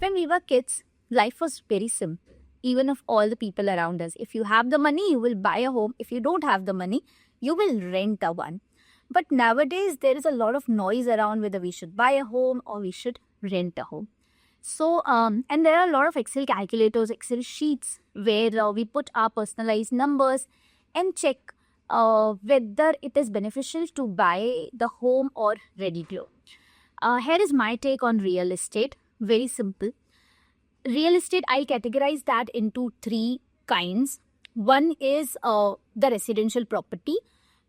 when we were kids, life was very simple. Even of all the people around us, if you have the money, you will buy a home. If you don't have the money, you will rent a one. But nowadays, there is a lot of noise around whether we should buy a home or we should rent a home. So, and there are a lot of Excel calculators, Excel sheets where we put our personalized numbers and check whether it is beneficial to buy the home or ready to own. Here is my take on real estate. Very simple. Real estate, I'll categorize that into three kinds. One is the residential property,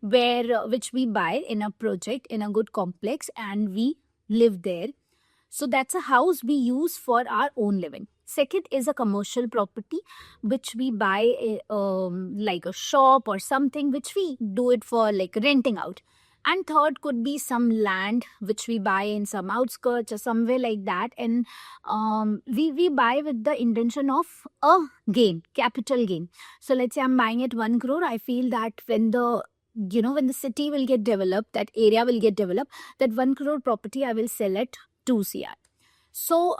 which we buy in a project in a good complex and we live there. So that's a house we use for our own living. Second is a commercial property which we buy like a shop or something, which we do it for like renting out. And third could be some land which we buy in some outskirts or somewhere like that. And we buy with the intention of a gain, capital gain. So let's say I'm buying at 1 crore. I feel that when the city will get developed, that area will get developed, that 1 crore property I will sell at 2 CR. So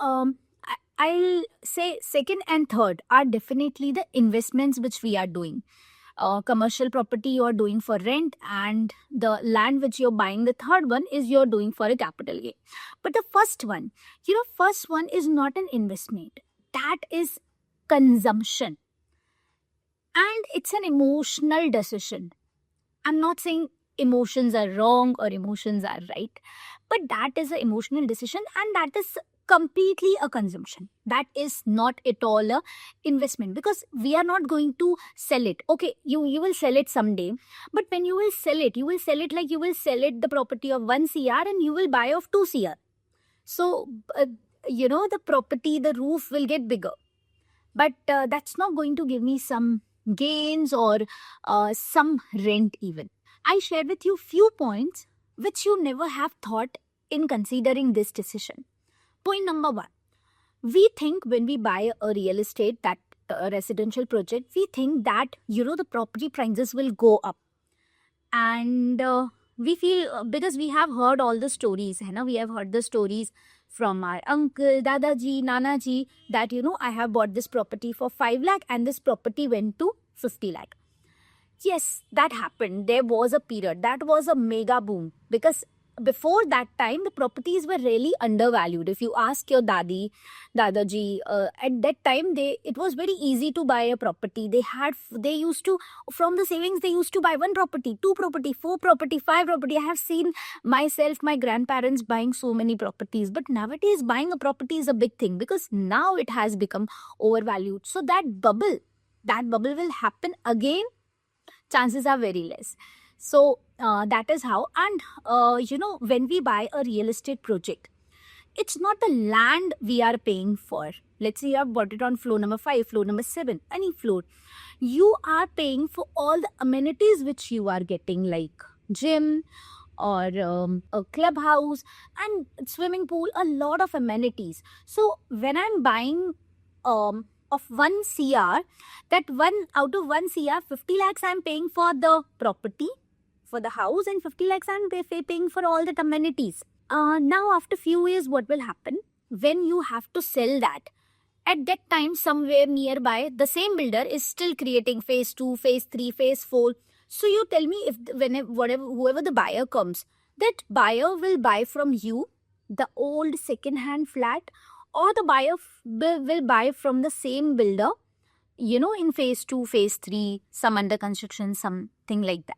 I'll say second and third are definitely the investments which we are doing. Commercial property you are doing for rent, and the land which you're buying, the third one is you're doing for a capital gain. But the first one is not an investment. That is consumption. And it's an emotional decision. I'm not saying emotions are wrong or emotions are right, but that is an emotional decision and that is completely a consumption. That is not at all a investment, because we are not going to sell it. Okay, you will sell it someday, but when you will sell it like you will sell it the property of 1 CR and you will buy of 2 CR. So, the property, the roof will get bigger. But that's not going to give me some gains or some rent even. I shared with you few points which you never have thought in considering this decision. Point number one, we think when we buy a real estate, that residential project, we think that, the property prices will go up. And we feel, because we have heard all the stories, we have heard the stories from our uncle, dadaji, nanaji, that, I have bought this property for 5 lakh and this property went to 50 lakh. Yes, that happened. There was a period. That was a mega boom, because before that time, the properties were really undervalued. If you ask your dadaji, at that time, it was very easy to buy a property. They used to, from the savings, they used to buy 1 property, 2 property, 4 property, 5 property. I have seen myself, my grandparents buying so many properties. But nowadays, buying a property is a big thing, because now it has become overvalued. So that bubble will happen again. Chances are very less. So that is how. And when we buy a real estate project, it's not the land we are paying for. Let's say you have bought it on floor number 5, floor number 7, any floor. You are paying for all the amenities which you are getting, like gym or a clubhouse and swimming pool, a lot of amenities. So when I'm buying of 1 CR, that out of 1 CR, 50 lakhs I'm paying for the property, for the house, and 50 lakhs I'm paying for all the amenities. Now after few years, what will happen? When you have to sell that, at that time somewhere nearby, the same builder is still creating phase 2, phase 3, phase 4. So you tell me, whoever the buyer comes, that buyer will buy from you the old second-hand flat, or the buyer will buy from the same builder, in phase 2, phase 3, some under construction, something like that,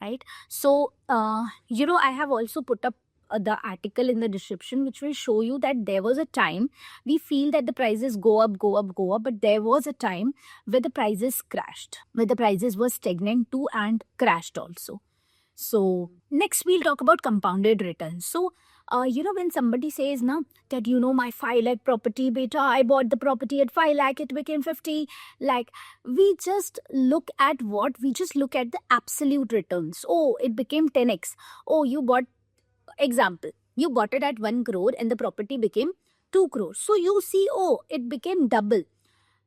right? So, I have also put up the article in the description, which will show you that there was a time, we feel that the prices go up, but there was a time where the prices crashed, where the prices were stagnant too and crashed also. So, next we'll talk about compounded returns. So, when somebody says now that, my 5 lakh property, beta, I bought the property at 5 lakh, it became 50 lakh. We just look at the absolute returns. Oh, it became 10x. Oh, you bought it at 1 crore and the property became 2 crores. So you see, oh, it became double.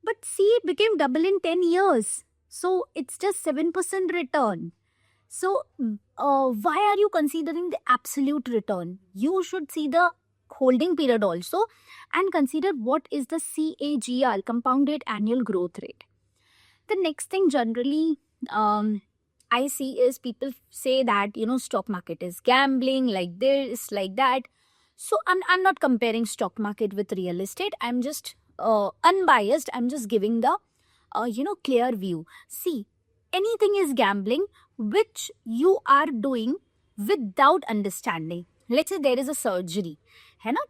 But see, it became double in 10 years. So it's just 7% return. So, why are you considering the absolute return? You should see the holding period also, and consider what is the CAGR, compounded annual growth rate. The next thing generally I see is people say that, stock market is gambling, like this, like that. So I'm not comparing stock market with real estate. I'm just unbiased. I'm just giving the clear view. See, anything is gambling which you are doing without understanding. Let's say there is a surgery,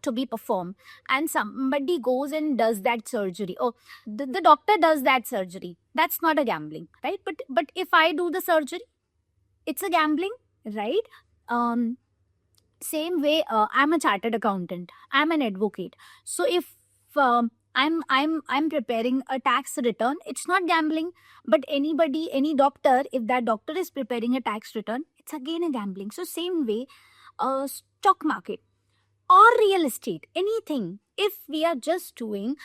to be performed, and somebody goes and does that surgery. Oh, the doctor does that surgery. That's not a gambling, right? But if I do the surgery, it's a gambling, right? Same way, I'm a chartered accountant. I'm an advocate. So if I'm preparing a tax return, it's not gambling. But any doctor, if that doctor is preparing a tax return, it's again a gambling. So same way, stock market or real estate, anything, if we are just doing,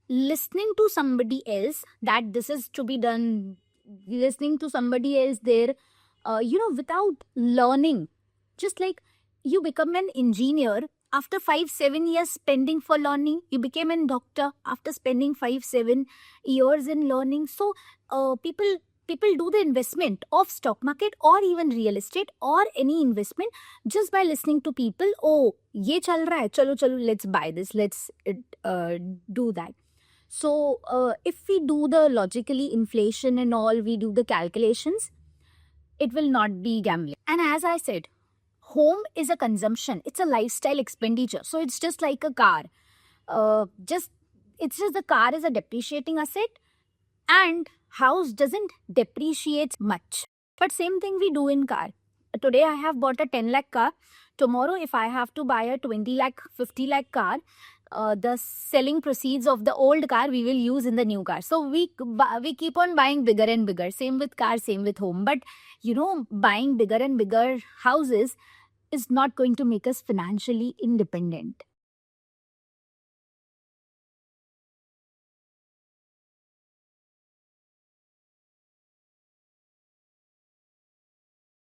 listening to somebody else that this is to be done, listening to somebody else there, without learning, just like you become an engineer after 5-7 years spending for learning, you became a doctor after spending 5-7 years in learning. So people do the investment of stock market or even real estate or any investment just by listening to people. Oh, ye chal raha hai, chalo let's buy this, let's do that. So if we do the logically inflation and all, we do the calculations, it will not be gambling. And as I said, home is a consumption, it's a lifestyle expenditure. So it's just like a car. It's just the car is a depreciating asset, and house doesn't depreciate much. But same thing we do in car. Today I have bought a 10 lakh car. Tomorrow if I have to buy a 20 lakh, 50 lakh car, the selling proceeds of the old car we will use in the new car. So we keep on buying bigger and bigger. Same with car, same with home. But buying bigger and bigger houses is not going to make us financially independent.